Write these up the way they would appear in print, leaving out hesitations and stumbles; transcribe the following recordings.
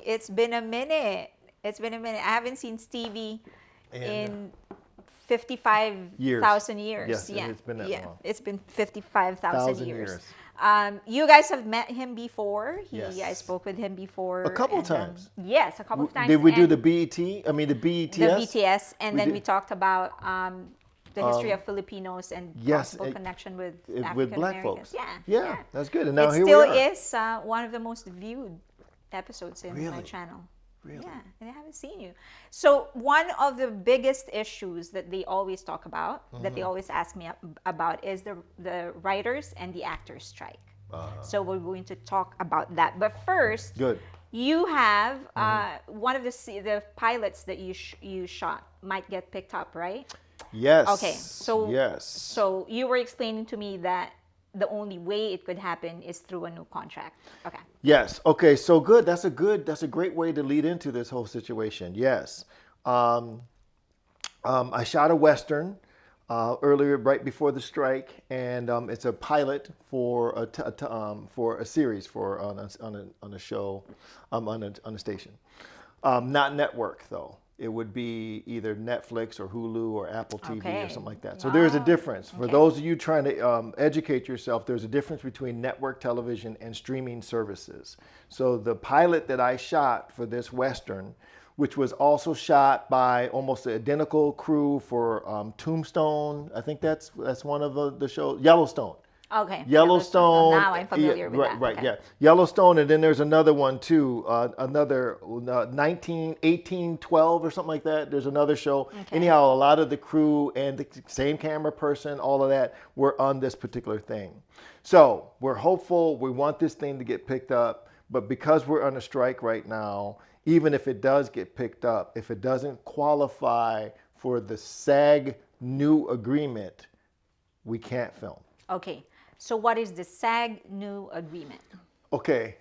It's been a minute. It's been a minute. I haven't seen Stevie in 55,000 years. Yes, Yeah. it's been that long. It's been 55,000 1,000 years. years. You guys have met him before. Yes. I spoke with him before. A couple times. Yes, a couple of times. Did we do and the BET? I mean, the BETS? the BTS, and We then did. we talked about the history of Filipinos and yes, possible connection with African with black Americans. folks. Yeah, That's good. And now it here still we are. is one of the most viewed episodes in my Really? channel. Really? Yeah, and I haven't seen you. So one of the biggest issues that they always talk about, that they always ask me about, is the writers and the actors strike. So we're going to talk about that. But first, Good. you have one of the pilots that you shot might get picked up, right? Yes. Okay, so yes. So you were explaining to me that the only way it could happen is through a new contract. Okay. Yes. Okay. So good. That's a great way to lead into this whole situation. Yes. I shot a Western earlier, right before the strike, and it's a pilot for a series on a show, on a station, not network though. It would be either Netflix or Hulu or Apple TV or Okay. something like that. So there's a difference. For Okay. those of you trying to educate yourself, there's a difference between network television and streaming services. So the pilot that I shot for this Western, which was also shot by almost the identical crew for Tombstone, I think that's one of the shows, Yellowstone. Okay. Yellowstone. Now I'm familiar with right, that. Right, Okay. yeah. Yellowstone, and then there's another one too, another 1812 or something like that. There's another show. Okay. Anyhow, a lot of the crew and the same camera person, all of that, were on this particular thing. So we're hopeful. We want this thing to get picked up, but because we're on a strike right now, even if it does get picked up, if it doesn't qualify for the SAG new agreement, we can't film. Okay. So what is the SAG new agreement? Okay,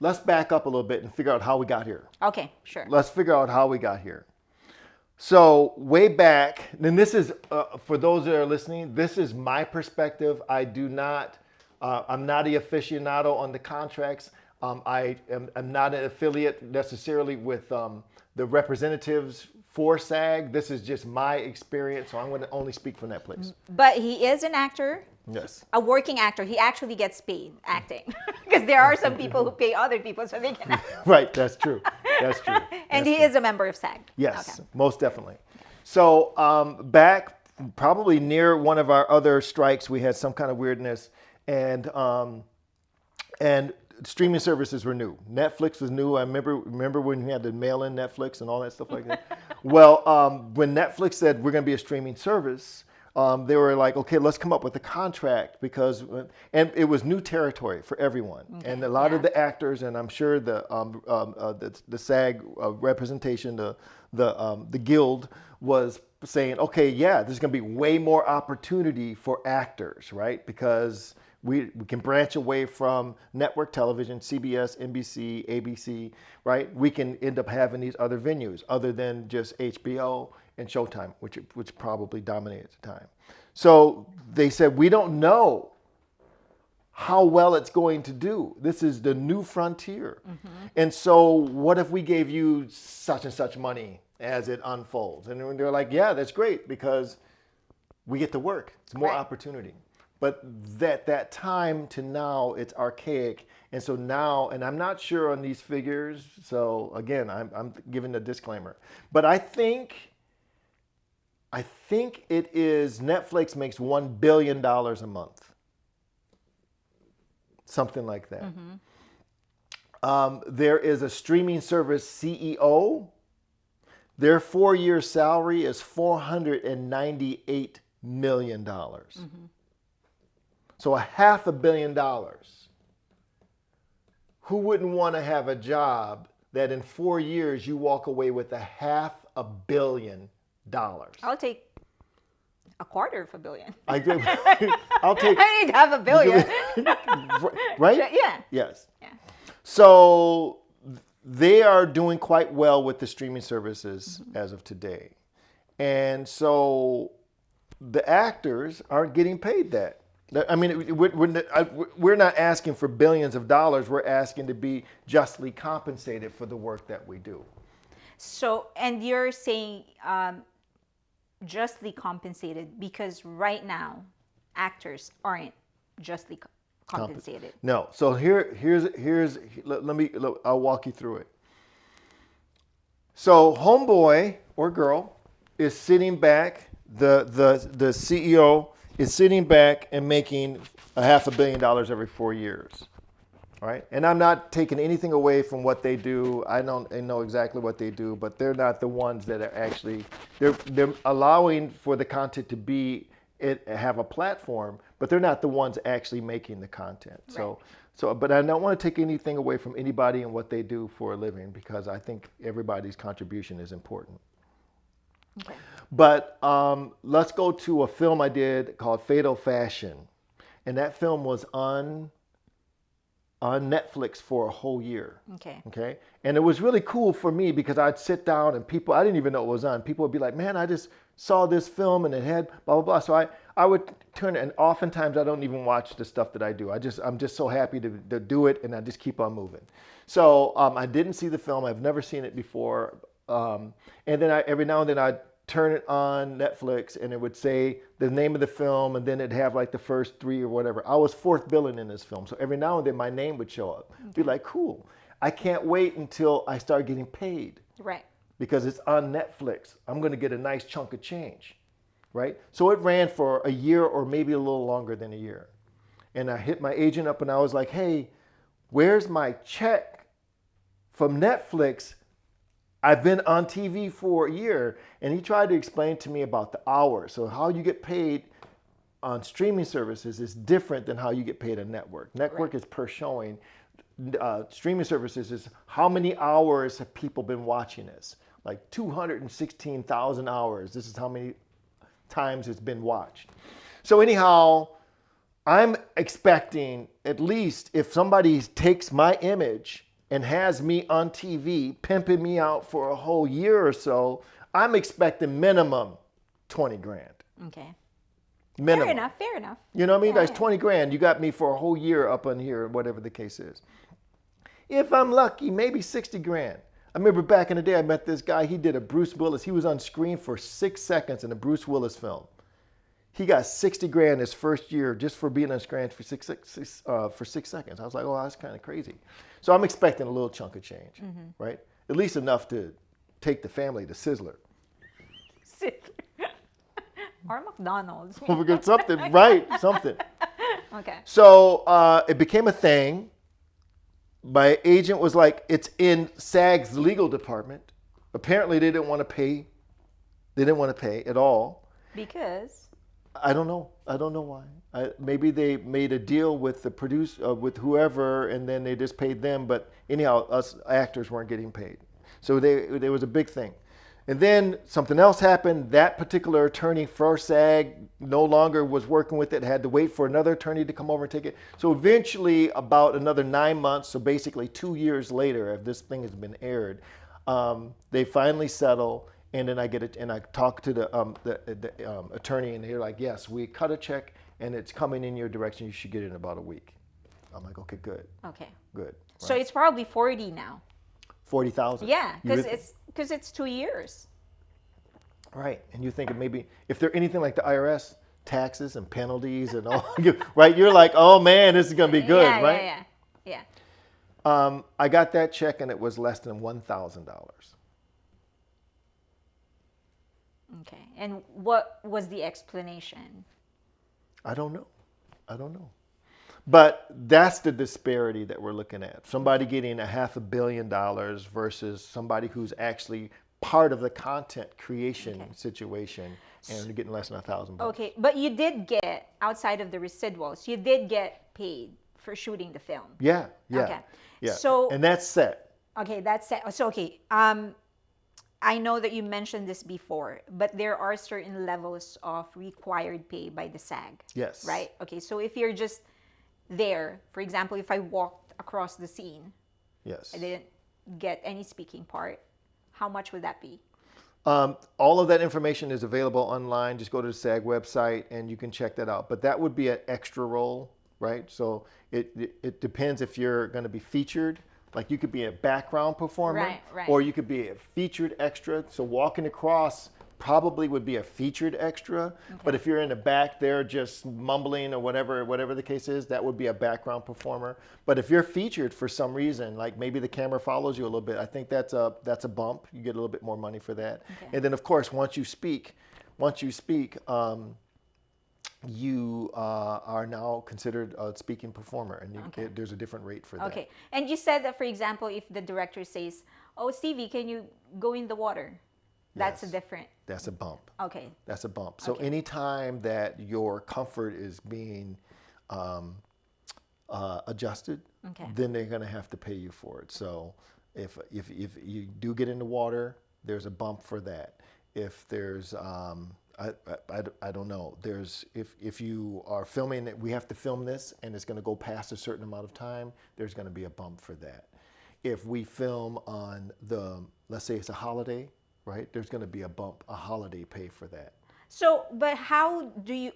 let's back up a little bit and figure out how we got here. Okay, sure. Let's figure out how we got here. So way back, and this is, for those that are listening, this is my perspective. I'm not the aficionado on the contracts. I'm not an affiliate necessarily with the representatives for SAG. This is just my experience, so I'm going to only speak from that place. But he is an actor. Yes. A working actor. He actually gets paid acting. Because there are some people who pay other people so they can act. Right, that's true. That's true. And That's he true. is a member of SAG. Yes, Okay. most definitely. So back probably near one of our other strikes, we had some kind of weirdness, and streaming services were new. Netflix was new. I remember when we had to mail in Netflix and all that stuff like that. Well, when Netflix said we're going to be a streaming service, they were like, okay, let's come up with a contract and it was new territory for everyone. Okay, And a lot of yeah. the actors, and I'm sure the SAG representation, the guild was saying, okay, yeah, there's going to be way more opportunity for actors, right? Because we can branch away from network television, CBS, NBC, ABC, right? We can end up having these other venues other than just HBO and Showtime, which probably dominated at the time. So they said, we don't know how well it's going to do. This is the new frontier. Mm-hmm. And so what if we gave you such and such money as it unfolds? And they're like, yeah, that's great because we get to work. It's more Right. opportunity. But that time to now, it's archaic. And so now, and I'm not sure on these figures. So again, I'm giving a disclaimer. But I think it is Netflix makes $1 billion a month. Something like that. Mm-hmm. There is a streaming service CEO. Their 4-year salary is $498 million. Mm-hmm. So $500 million. Who wouldn't want to have a job that in 4 years you walk away with $500 million? I'll take $250 million. I'll take. I need $500 million. Right? Yeah. Yes. Yeah. So they are doing quite well with the streaming services as of today. And so the actors aren't getting paid that. I mean, we're not asking for billions of dollars. We're asking to be justly compensated for the work that we do. So, and you're saying justly compensated because right now actors aren't justly compensated. No. So I'll walk you through it. So homeboy or girl is sitting back. The CEO is sitting back and making $500 million every 4 years. Right? And I'm not taking anything away from what they do. I know exactly what they do, but they're not the ones that are actually, they're allowing for the content to be, have a platform, but they're not the ones actually making the content. Right. But I don't want to take anything away from anybody and what they do for a living, because I think everybody's contribution is important. Okay. But let's go to a film I did called Fatal Fashion. And that film was on Netflix for a whole year. Okay. And it was really cool for me because I'd sit down and people, I didn't even know it was on. People would be like, man, I just saw this film and it had blah, blah, blah. So I would turn it, and oftentimes I don't even watch the stuff that I do. I'm just so happy to do it, and I just keep on moving. So I didn't see the film. I've never seen it before. And then every now and then I'd turn it on Netflix and it would say the name of the film, and then it'd have like the first 3 or whatever. I was fourth billing in this film. So every now and then my name would show up. Be like, cool. I can't wait until I start getting paid. Right. Because it's on Netflix. I'm going to get a nice chunk of change. Right? So it ran for a year or maybe a little longer than a year. And I hit my agent up and I was like, hey, where's my check from Netflix? I've been on TV for a year. And he tried to explain to me about the hours. So how you get paid on streaming services is different than how you get paid on network. Network is per showing. Streaming services is how many hours have people been watching this? Like 216,000 hours. This is how many times it's been watched. So anyhow, I'm expecting, at least if somebody takes my image and has me on TV, pimping me out for a whole year or so, I'm expecting minimum 20 grand. Okay. Minimum. Fair enough. You know what I mean? That's 20 grand. You got me for a whole year up on here, whatever the case is. If I'm lucky, maybe 60 grand. I remember back in the day, I met this guy. He did a Bruce Willis. He was on screen for 6 seconds in a Bruce Willis film. He got 60 grand his first year just for being on screen for 6 seconds. I was like, oh, that's kind of crazy. So I'm expecting a little chunk of change, right? At least enough to take the family to Sizzler. Or McDonald's. Something, right? Something. Okay. So it became a thing. My agent was like, it's in SAG's legal department. Apparently they didn't want to pay. They didn't want to pay at all. Because? I don't know. I don't know why. Maybe they made a deal with the producer, with whoever, and then they just paid them. But anyhow, us actors weren't getting paid. So there was a big thing. And then something else happened. That particular attorney for SAG no longer was working with it, had to wait for another attorney to come over and take it. So eventually, about another 9 months, so basically 2 years later, if this thing has been aired, they finally settle. And then I get it, and I talk to the attorney, and they're like, yes, we cut a check, and it's coming in your direction. You should get it in about a week. I'm like, okay, good. Okay. Good. Right. So it's probably 40 now. 40,000. Yeah, because it's 2 years. Right, and you're thinking maybe if they're anything like the IRS, taxes and penalties and all, right? You're like, oh man, this is gonna be good, right? Yeah. I got that check and it was less than $1,000. Okay, and what was the explanation? I don't know. But that's the disparity that we're looking at. Somebody getting $500 million versus somebody who's actually part of the content creation situation and getting less than $1,000. Okay, but you did get, outside of the residuals, you did get paid for shooting the film. Yeah. Okay. Yeah. So, and that's set. Okay, that's set. So, okay, I know that you mentioned this before, but there are certain levels of required pay by the SAG. Yes. Right? Okay, so if you're just there, for example, if I walked across the scene, yes, I didn't get any speaking part, how much would that be? All of that information is available online. Just go to the SAG website and you can check that out. But that would be an extra role, right? So it depends if you're going to be featured. Like you could be a background performer, Right. or you could be a featured extra. So walking across probably would be a featured extra. But if you're in the back there just mumbling or whatever the case is, that would be a background performer. But if you're featured for some reason, like maybe the camera follows you a little bit, I think that's a bump. You get a little bit more money for that. And then of course, once you speak, you are now considered a speaking performer, and there's a different rate for that. Okay. And you said that, for example, if the director says, "Oh, Stevie, can you go in the water?" That's Yes. a different. That's a bump. Okay. That's a bump. So anytime that your comfort is being adjusted, then they're going to have to pay you for it. So if you do get in the water, there's a bump for that. If there's I don't know. There's if you are filming it, we have to film this, and it's going to go past a certain amount of time. There's going to be a bump for that. If we film on let's say it's a holiday, right? There's going to be a bump, a holiday pay for that. So, but how do you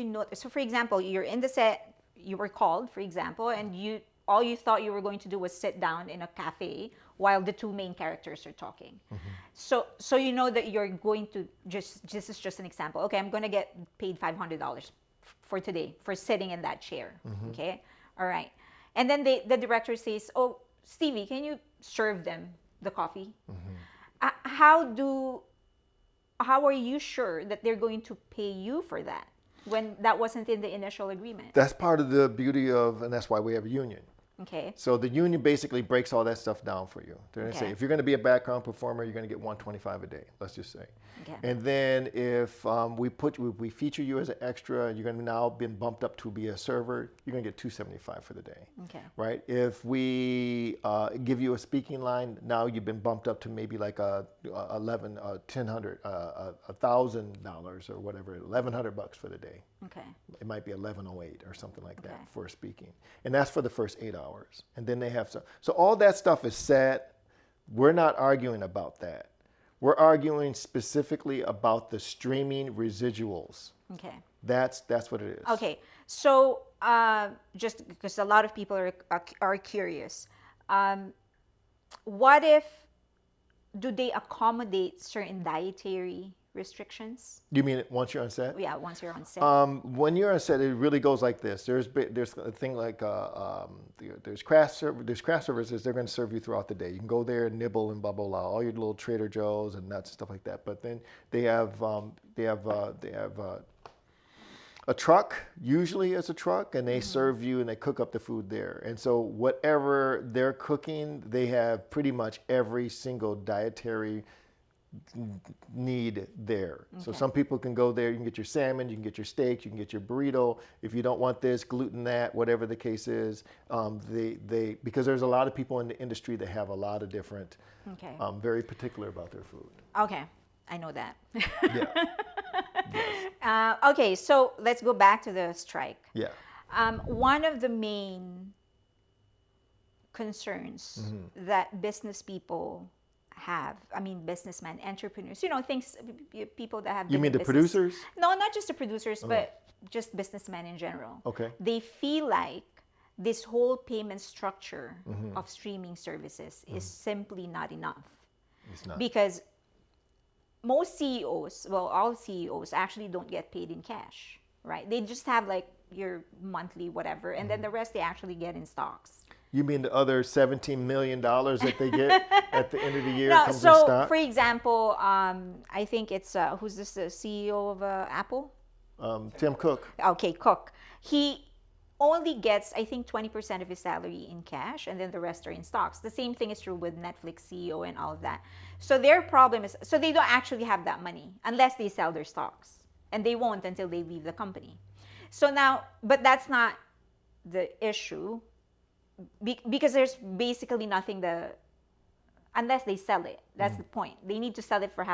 notice? So, for example, you're in the set, you were called, for example, and all you thought you were going to do was sit down in a cafe while the two main characters are talking. So you know that you're going to this is just an example. Okay, I'm going to get paid $500 for today for sitting in that chair. Okay, all right, and then the director says, "Oh, Stevie, can you serve them the coffee?" How are you sure that they're going to pay you for that when that wasn't in the initial agreement? That's part of the beauty of, and that's why we have a union. Okay. So the union basically breaks all that stuff down for you. They're going to say, if you're going to be a background performer, you're going to get $125 a day, let's just say. Okay. And then if we feature you as an extra, you're going to now been bumped up to be a server, you're going to get $275 for the day. Okay. Right? If we give you a speaking line, now you've been bumped up to maybe like $1,000 or whatever, $1,100 for the day. Okay. It might be 1108 or something like that for speaking. And that's for the first 8 hours. And then they have so all that stuff is set. We're not arguing about that. We're arguing specifically about the streaming residuals. Okay. That's what it is. Okay. So just because a lot of people are curious, what if do they accommodate certain dietary restrictions? You mean once you're on set? Yeah, once you're on set. When you're on set, it really goes like this. There's a thing like there's craft services. They're going to serve you throughout the day. You can go there and nibble and blah blah blah, all your little Trader Joe's and nuts and stuff like that. But then they have a truck. Usually it's a truck, and they serve you and they cook up the food there. And so whatever they're cooking, they have pretty much every single dietary need there. So some people can go there, you can get your salmon, you can get your steak, you can get your burrito. If you don't want this, gluten that, whatever the case is, they because there's a lot of people in the industry that have a lot of different, very particular about their food. Okay, I know that. Yeah. Yes. Okay, so let's go back to the strike. Yeah. One of the main concerns that business people have, businessmen, entrepreneurs, things, people that have. You mean the business. producers? No, not just the producers, but just businessmen in general. Okay. They feel like this whole payment structure of streaming services is simply not enough. It's not. Because most CEOs, well, all CEOs actually don't get paid in cash, right? They just have like your monthly whatever, and then the rest they actually get in stocks. You mean the other $17 million that they get at the end of the year No, comes in so stock? for example, I think it's who's this? The CEO of Apple? Tim Cook. Okay, Cook. He only gets, I think, 20% of his salary in cash, and then the rest are in stocks. The same thing is true with Netflix CEO and all of that. So their problem is, so they don't actually have that money unless they sell their stocks, and they won't until they leave the company. So now, but that's not the issue, because there's basically nothing unless they sell it. That's the point. They need to sell it for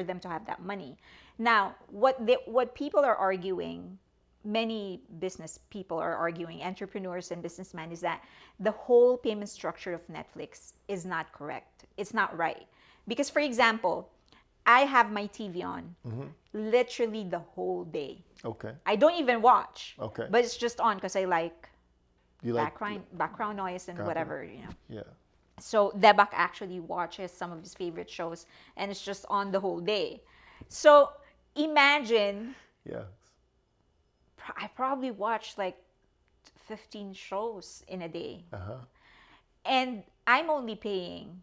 them to have that money. Now, what people are arguing, many business people are arguing, entrepreneurs and businessmen, is that the whole payment structure of Netflix is not correct. It's not right. Because, for example, I have my TV on literally the whole day. Okay. I don't even watch. Okay. But it's just on because I like You like background noise and whatever, you know. Yeah. So Debak actually watches some of his favorite shows, and it's just on the whole day. So imagine Yeah. I probably watch like 15 shows in a day. Uh-huh. And I'm only paying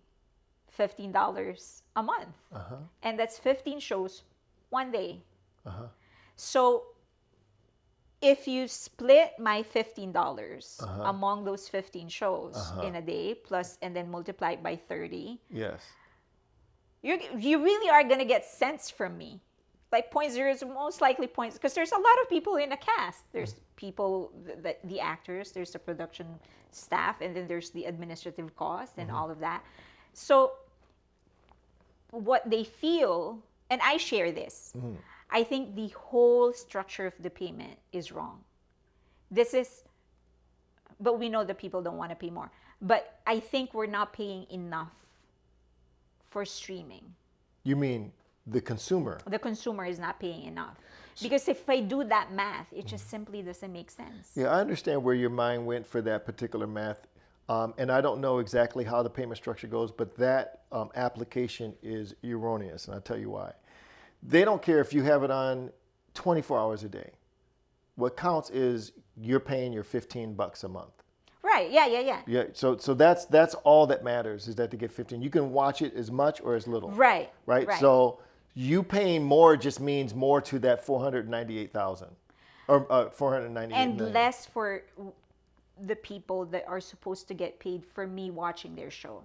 $15 a month. Uh-huh. And that's 15 shows one day. Uh-huh. So if you split my $15 among those 15 shows in a day, plus and then multiply it by 30, Yes. you really are going to get cents from me. Like 0.0 is most likely points, because there's a lot of people in a cast. There's people, the actors, there's the production staff, and then there's the administrative cost and all of that. So what they feel, and I share this, I think the whole structure of the payment is wrong. But we know that people don't want to pay more. But I think we're not paying enough for streaming. You mean the consumer? The consumer is not paying enough. Because if I do that math, it just simply doesn't make sense. Yeah, I understand where your mind went for that particular math. And I don't know exactly how the payment structure goes, but that application is erroneous, and I'll tell you why. They don't care if you have it on 24 hours a day. What counts is you're paying your $15 a month. Right, yeah. Yeah, so that's all that matters, is that to get 15. You can watch it as much or as little. Right. So you paying more just means more to that 498,000 or 498 and million. less for the people that are supposed to get paid for me watching their show.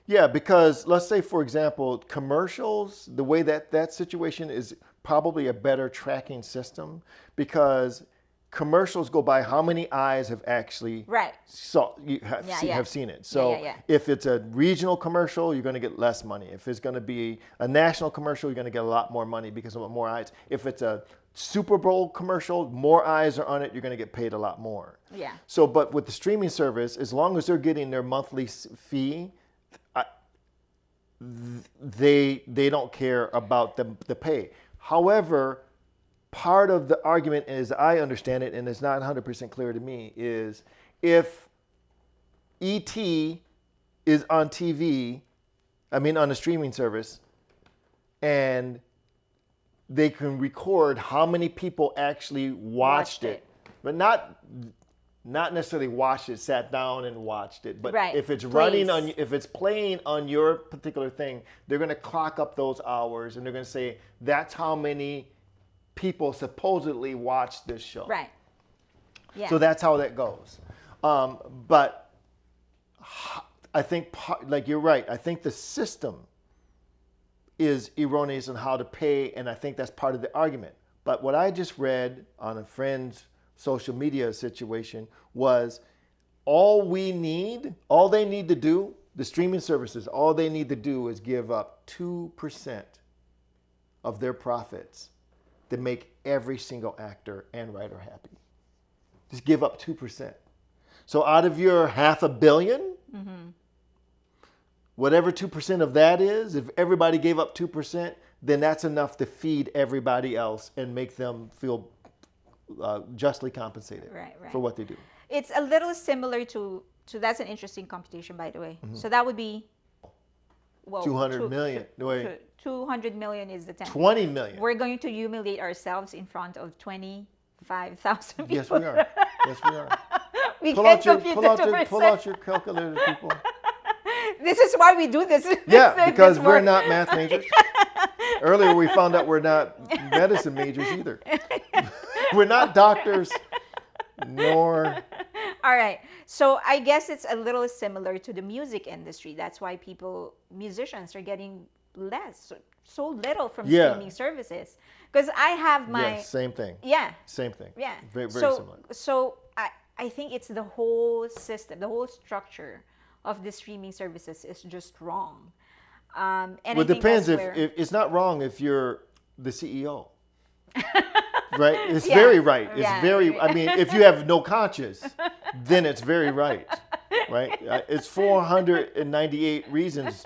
Yeah, because let's say, for example, commercials, the way that situation is probably a better tracking system, because commercials go by how many eyes have actually have seen it. So if it's a regional commercial, you're going to get less money. If it's going to be a national commercial, you're going to get a lot more money because of more eyes. If it's a Super Bowl commercial, more eyes are on it, you're going to get paid a lot more. Yeah. So, but with the streaming service, as long as they're getting their monthly fee, they don't care about the pay. However, part of the argument, as I understand it, and it's not 100% clear to me, is if E.T. is on TV, on a streaming service, and they can record how many people actually watched it, but not necessarily watched it, sat down and watched it, but if it's if it's playing on your particular thing, they're going to clock up those hours, and they're going to say that's how many people supposedly watched this show. Right. Yeah. So that's how that goes. But I think, like you're right, I think the system is erroneous on how to pay, and I think that's part of the argument. But what I just read on a friend's social media situation was all they need to do, the streaming services, all they need to do is give up 2% of their profits to make every single actor and writer happy. Just give up 2%. So out of your $500 million, whatever 2% of that is, if everybody gave up 2%, then that's enough to feed everybody else and make them feel justly compensated for what they do. It's a little similar to that's an interesting computation, by the way. So that would be 200 million. 200 million is the 10. 20 million. We're going to humiliate ourselves in front of 25,000 people. Yes, we are. Yes, we are. Pull out your calculator, people. This is why we do this. Yeah, because we're not math majors. Earlier we found out we're not medicine majors either. We're not doctors, nor... All right. So I guess it's a little similar to the music industry. That's why musicians are getting so little from streaming services. Because I have my... Yeah, same thing. Yeah. Same thing. Yeah. Very similar. So I think it's the whole system, the whole structure of the streaming services is just wrong. And it depends if it's not wrong if you're the CEO. Right? It's very right. It's if you have no conscience, then it's very right. Right? It's 498 reasons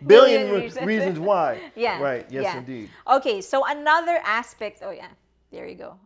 billion reasons. reasons why. Yeah. Right. Yes, yeah. indeed. Okay, so another aspect, oh yeah, there you go.